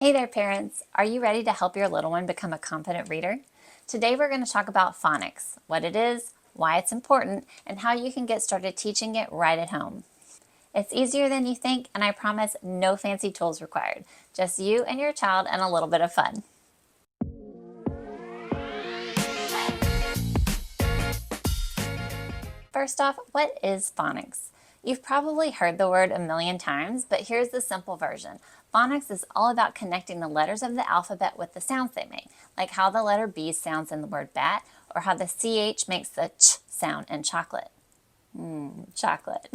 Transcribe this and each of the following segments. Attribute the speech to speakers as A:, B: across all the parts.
A: Hey there, parents. Are you ready to help your little one become a confident reader? Today we're going to talk about phonics, what it is, why it's important, and how you can get started teaching it right at home. It's easier than you think, and I promise no fancy tools required. Just you and your child and a little bit of fun. First off, what is phonics? You've probably heard the word a million times, but here's the simple version. Phonics is all about connecting the letters of the alphabet with the sounds they make, like how the letter B sounds in the word bat, or how the CH makes the ch sound in chocolate. Chocolate.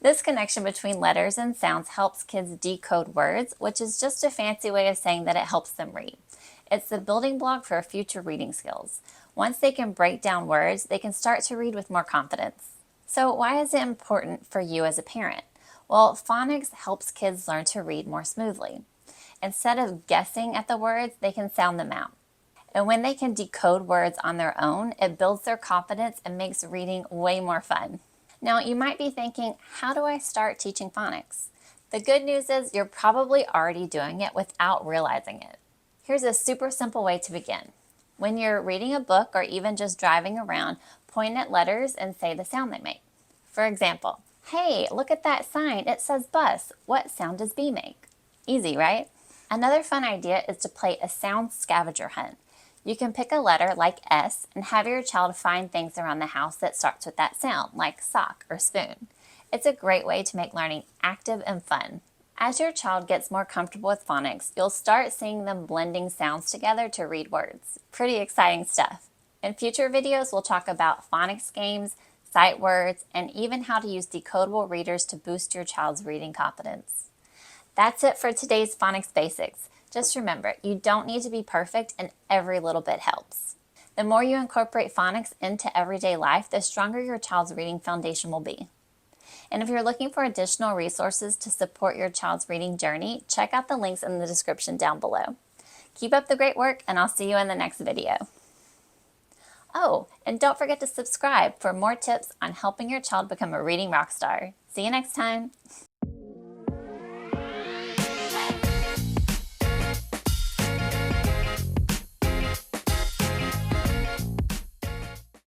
A: This connection between letters and sounds helps kids decode words, which is just a fancy way of saying that it helps them read. It's the building block for future reading skills. Once they can break down words, they can start to read with more confidence. So why is it important for you as a parent? Well, phonics helps kids learn to read more smoothly. Instead of guessing at the words, they can sound them out. And when they can decode words on their own, it builds their confidence and makes reading way more fun. Now, you might be thinking, how do I start teaching phonics? The good news is you're probably already doing it without realizing it. Here's a super simple way to begin. When you're reading a book or even just driving around, point at letters and say the sound they make. For example, hey, look at that sign. It says bus. What sound does B make? Easy, right? Another fun idea is to play a sound scavenger hunt. You can pick a letter like S and have your child find things around the house that starts with that sound, like sock or spoon. It's a great way to make learning active and fun. As your child gets more comfortable with phonics, you'll start seeing them blending sounds together to read words. Pretty exciting stuff. In future videos, we'll talk about phonics games, sight words, and even how to use decodable readers to boost your child's reading confidence. That's it for today's phonics basics. Just remember, you don't need to be perfect and every little bit helps. The more you incorporate phonics into everyday life, the stronger your child's reading foundation will be. And if you're looking for additional resources to support your child's reading journey, check out the links in the description down below. Keep up the great work, and I'll see you in the next video. Oh, and don't forget to subscribe for more tips on helping your child become a reading rock star. See you next time.